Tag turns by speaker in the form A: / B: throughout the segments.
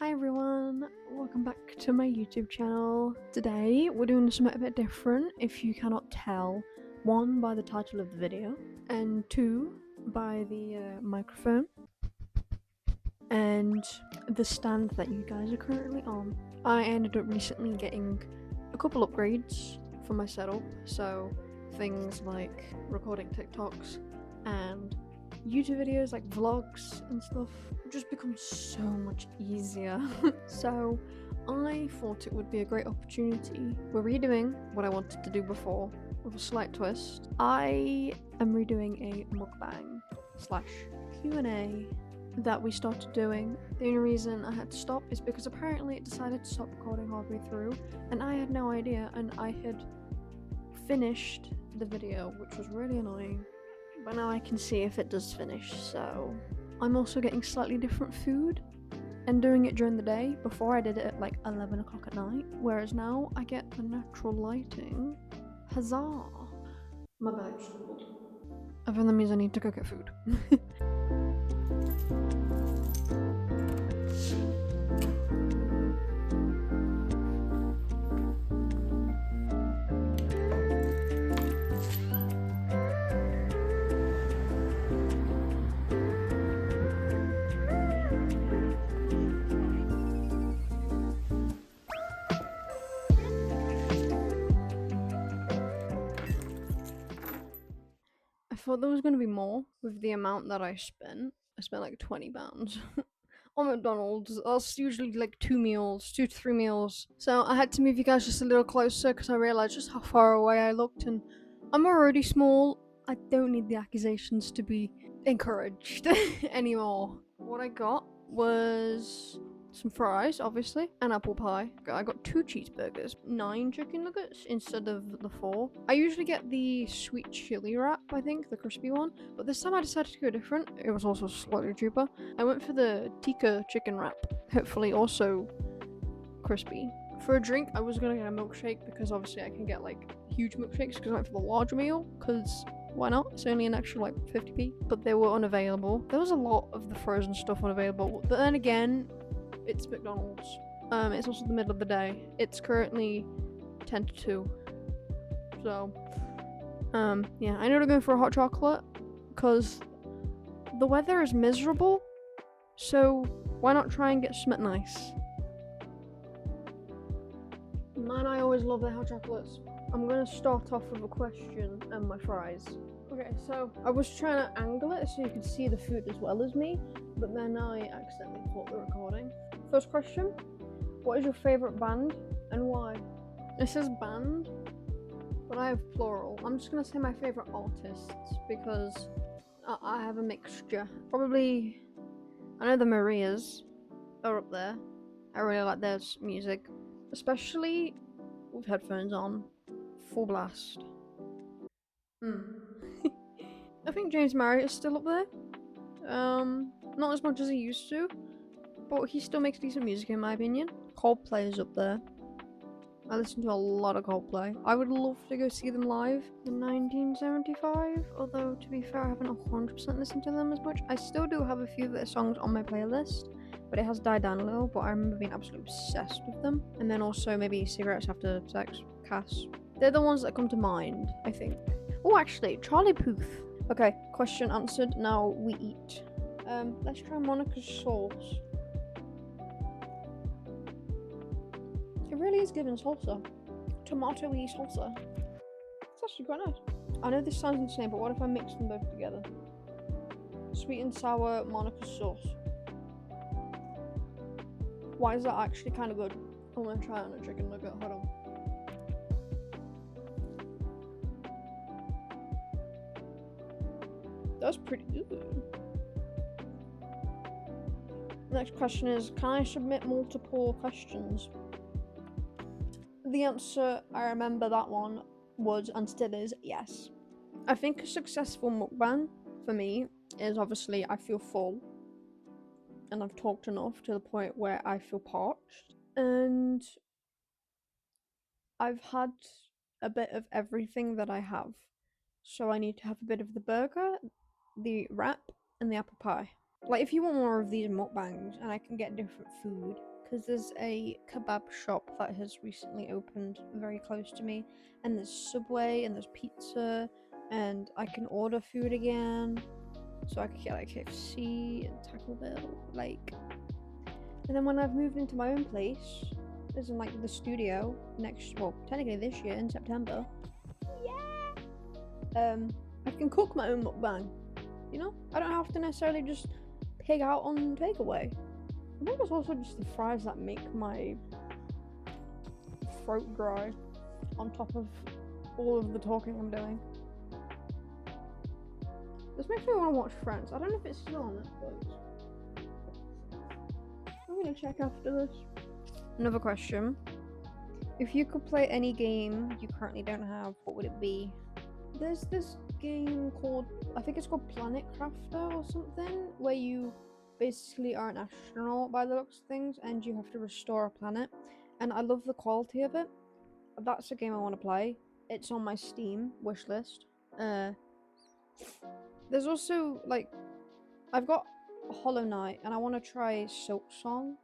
A: Hi everyone, welcome back to my YouTube channel. Today we're doing something a bit different, if you cannot tell. One, by the title of the video, and two, by the microphone and the stand that you guys are currently on. I ended up recently getting a couple upgrades for my setup, so things like recording TikToks and YouTube videos like vlogs and stuff just become so much easier. So I thought it would be a great opportunity. We're redoing what I wanted to do before with a slight twist. I am redoing a mukbang slash Q&A that we started doing. The only reason I had to stop is because apparently it decided to stop recording halfway through and I had no idea, and I had finished the video, which was really annoying. But now I can see if it does finish. So I'm also getting slightly different food and doing it during the day. Before I did it at like 11 o'clock at night, whereas now I get the natural lighting. Huzzah! My belly just rumbled. I think that means I need to go get food. I thought there was going to be more with the amount that I spent. I spent like £20 on McDonald's. That's usually like 2 to 3 meals. So I had to move you guys just a little closer because I realised just how far away I looked, and I'm already small. I don't need the accusations to be encouraged anymore. What I got was some fries, obviously, and apple pie. I got 2 cheeseburgers, 9 chicken nuggets instead of the 4. I usually get the sweet chili wrap, I think, the crispy one, but this time I decided to go different. It was also slightly cheaper. I went for the tikka chicken wrap, hopefully also crispy. For a drink, I was gonna get a milkshake because obviously I can get like huge milkshakes because I went for the large meal, because why not? It's only an extra like 50p, but they were unavailable. There was a lot of the frozen stuff unavailable, but then again, it's McDonald's. It's also the middle of the day. It's currently 10 to 2. So, yeah, I know to go for a hot chocolate because the weather is miserable. So, why not try and get something nice? Man, I always love their hot chocolates. I'm gonna start off with a question and my fries. Okay, so I was trying to angle it so you could see the food as well as me, but then I accidentally paused the recording. First question, what is your favourite band and why? It says band, but I have plural. I'm just gonna say my favourite artists because I have a mixture. Probably, I know the Marias are up there. I really like their music, especially with headphones on, full blast. I think James Marriott is still up there. Not as much as he used to, but he still makes decent music in my opinion. Coldplay is up there. I listen to a lot of Coldplay. I would love to go see them live in 1975, although to be fair, I haven't 100% listened to them as much. I still do have a few of their songs on my playlist, but it has died down a little, but I remember being absolutely obsessed with them. And then also maybe Cigarettes After Sex, Cass. They're the ones that come to mind, I think. Oh, actually, Charlie Puth. Okay, question answered, now we eat. Let's try Monica's sauce. It really is giving salsa. Tomato-y salsa. It's actually quite nice. I know this sounds insane, but what if I mix them both together? Sweet and sour Monica's sauce. Why is that actually kind of good? I'm gonna try it on a chicken nugget, hold on. That's pretty good. Next question is, can I submit multiple questions? The answer, I remember that one, was and still is yes. I think a successful mukbang for me is obviously I feel full and I've talked enough to the point where I feel parched, and I've had a bit of everything that I have. So I need to have a bit of the burger, the wrap, and the apple pie. Like, if you want more of these mukbangs and I can get different food, because there's a kebab shop that has recently opened very close to me, and there's Subway and there's pizza, and I can order food again. So I could get like KFC and Taco Bell, like. And then when I've moved into my own place, as in like the studio technically this year in September, I can cook my own mukbang. You know, I don't have to necessarily just pig out on takeaway. I think it's also just the fries that make my throat dry, on top of all of the talking I'm doing. This makes me want to watch Friends. I don't know if it's still on Netflix. I'm gonna check after this. Another question. If you could play any game you currently don't have, what would it be? There's this game called, I think it's called Planet Crafter or something, where you basically are an astronaut by the looks of things, and you have to restore a planet. And I love the quality of it. That's a game I want to play. It's on my Steam wishlist. There's also, like, I've got Hollow Knight, and I want to try Silk Song.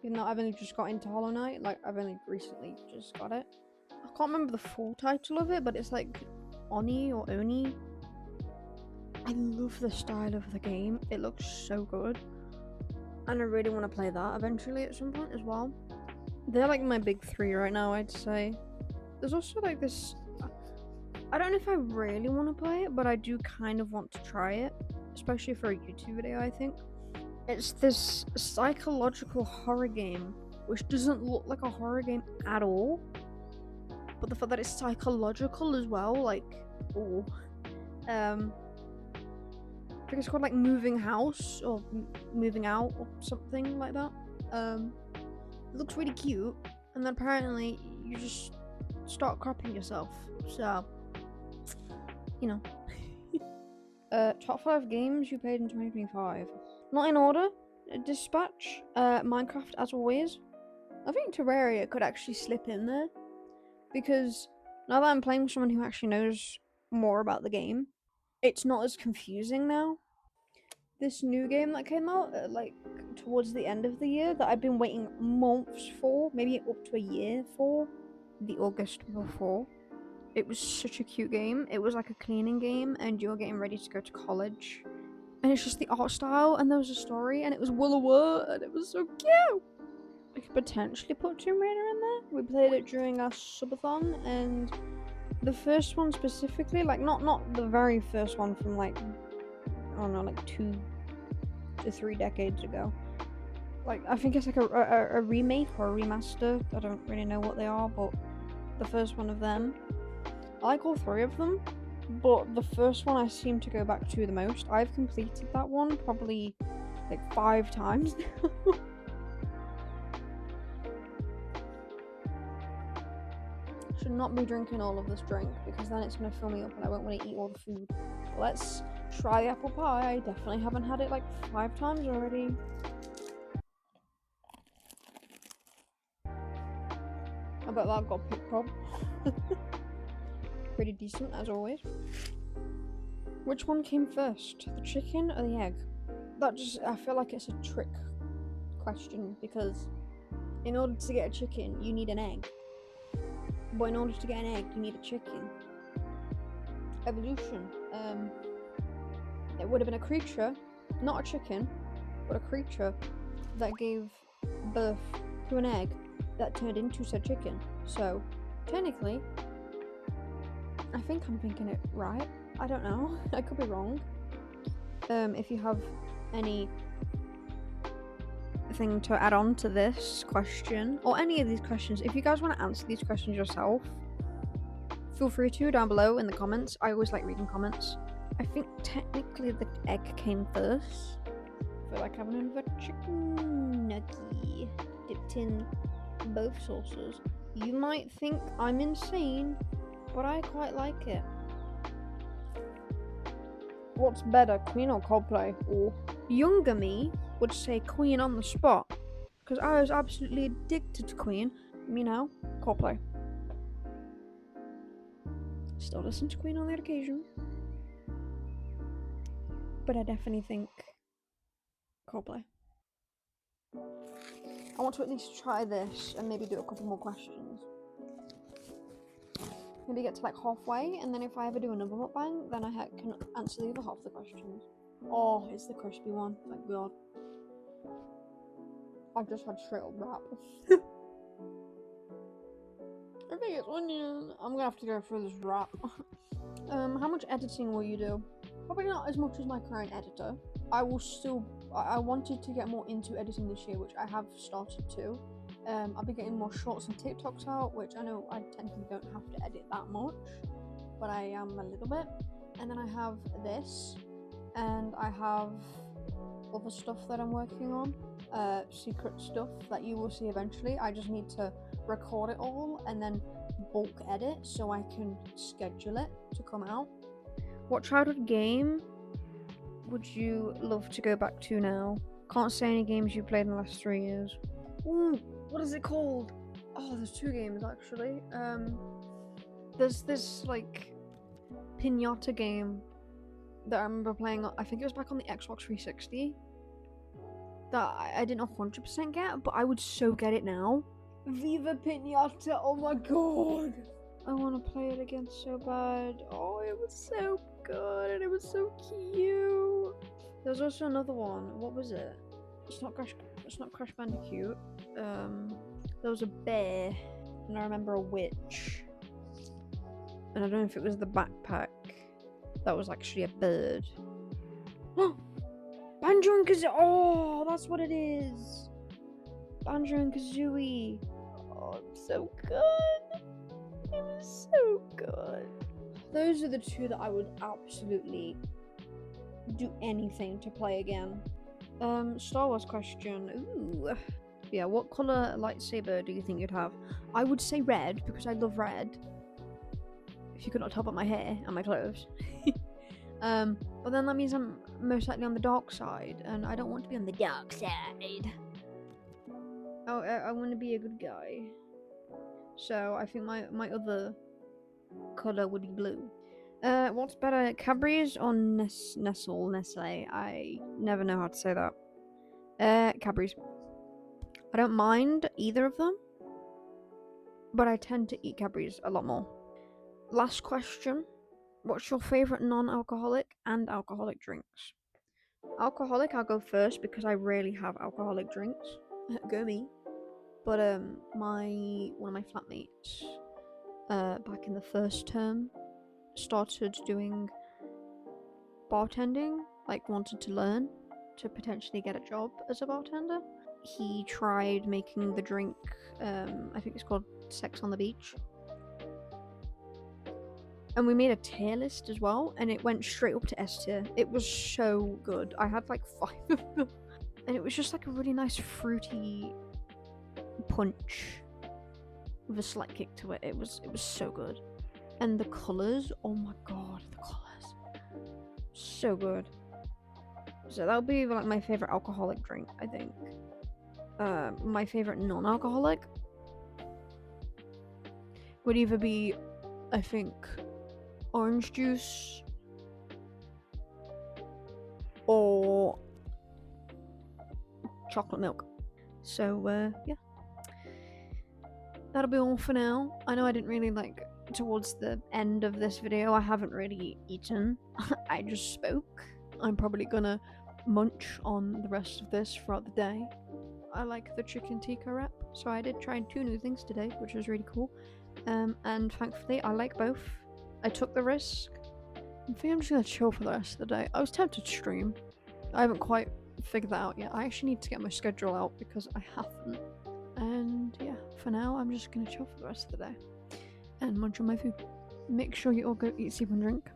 A: Even though I've only just got into Hollow Knight, like, I've only recently just got it. I can't remember the full title of it, but it's like Oni or Oni. I love the style of the game. It looks so good. And I really want to play that eventually at some point as well. They're like my big three right now, I'd say. There's also like this... I don't know if I really want to play it, but I do kind of want to try it. Especially for a YouTube video, I think. It's this psychological horror game, which doesn't look like a horror game at all. But the fact that it's psychological as well, like, ooh. I think it's called like Moving House or Moving Out or something like that. It looks really cute, and then apparently you just start crapping yourself. So, you know. Top 5 games you played in 2025. Not in order. Dispatch, Minecraft as always. I think Terraria could actually slip in there, because now that I'm playing with someone who actually knows more about the game, it's not as confusing now. This new game that came out, like, towards the end of the year, that I've been waiting months for, maybe up to a year for, the August before. It was such a cute game. It was like a cleaning game, and you're getting ready to go to college. And it's just the art style, and there was a story, and it was Woola, and it was so cute! I could potentially put Tomb Raider in there. We played it during our subathon, and the first one specifically, like, not the very first one from, like, I don't know, like 2 to 3 decades ago. Like, I think it's like a remake or a remaster. I don't really know what they are, but the first one of them. I like all 3 of them, but the first one I seem to go back to the most. I've completed that one probably like 5 times now. Should not be drinking all of this drink, because then it's going to fill me up and I won't want to eat all the food. But let's try the apple pie. I definitely haven't had it like 5 times already. I bet that got pit prob. Pretty decent as always. Which one came first, the chicken or the egg? I feel like it's a trick question, because in order to get a chicken you need an egg, but in order to get an egg you need a chicken. Evolution. It would have been a creature, not a chicken, but a creature that gave birth to an egg that turned into said chicken. So technically, I think I'm thinking it right. I don't know. I could be wrong. If you have any thing to add on to this question, or any of these questions, if you guys want to answer these questions yourself, feel free to down below in the comments. I always like reading comments. I think technically the egg came first. I feel like having another chicken nugget dipped in both sauces. You might think I'm insane, but I quite like it. What's better, Queen or Coldplay? Or younger me would say Queen on the spot, because I was absolutely addicted to Queen. Me now, Coldplay. Still listen to Queen on that occasion, but I definitely think Coldplay. I want to at least try this and maybe do a couple more questions. Maybe get to like halfway, and then if I ever do another mukbang, then I can answer the other half of the questions. Oh, it's the crispy one, thank God. I just had straight up wrap. I think it's onion. I'm gonna have to go through this wrap. How much editing will you do? Probably not as much as my current editor. I wanted to get more into editing this year, which I have started to. I'll be getting more shorts and TikToks out, which I know I technically don't have to edit that much, but I am a little bit. And then I have this, and I have other stuff that I'm working on, secret stuff that you will see eventually. I just need to record it all and then bulk edit so I can schedule it to come out. What childhood game would you love to go back to now? Can't say any games you played in the last 3 years. Ooh, what is it called? Oh, there's 2 games actually. There's this like pinata game that I remember playing. I think it was back on the Xbox 360. That I didn't 100% get, but I would so get it now. Viva Pinata! Oh my god! I want to play it again so bad. Oh, it was so good and it was so cute. There was also another one. What was it? It's not Crash Bandicoot. There was a bear, and I remember a witch. And I don't know if it was the backpack. That was actually a bird. Banjo and Kazooie! Oh, that's what it is! Banjo and Kazooie! Oh, it's so good! It was so good. Those are the 2 that I would absolutely do anything to play again. Star Wars question. Ooh. Yeah, what colour lightsaber do you think you'd have? I would say red, because I love red. If you could not tell by my hair and my clothes. But then that means I'm most likely on the dark side, and I don't want to be on the dark side. Oh, I want to be a good guy. So I think my other colour would be blue. What's better, Cadbury's or Nestle? I never know how to say that. Cadbury's. I don't mind either of them, but I tend to eat Cadbury's a lot more. Last question. What's your favourite non-alcoholic and alcoholic drinks? Alcoholic, I'll go first because I rarely have alcoholic drinks. Go me. But one of my flatmates, back in the first term, started doing bartending, like wanted to learn to potentially get a job as a bartender. He tried making the drink, I think it's called Sex on the Beach. And we made a tier list as well, and it went straight up to S tier. It was so good. I had like 5 of them. And it was just like a really nice fruity punch with a slight kick to it. It was so good. And the colours, oh my god, the colours. So good. So that would be like my favourite alcoholic drink, I think. My favourite non-alcoholic would either be, I think, orange juice or chocolate milk. So yeah, that'll be all for now. I know I didn't really towards the end of this video I haven't really eaten. I just spoke. I'm probably gonna munch on the rest of this throughout the day. I like the chicken tikka wrap, so I did try 2 new things today, which was really cool. And thankfully I like both. I took the risk. I think I'm just gonna chill for the rest of the day. I was tempted to stream. I haven't quite figured that out yet. I actually need to get my schedule out because I haven't. And yeah, for now I'm just gonna chill for the rest of the day and munch on my food. Make sure you all go eat, sleep and drink.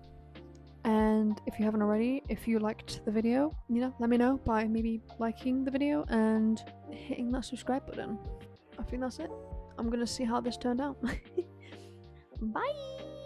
A: And if you haven't already, if you liked the video, let me know by maybe liking the video and hitting that subscribe button. I think that's it. I'm gonna see how this turned out. Bye!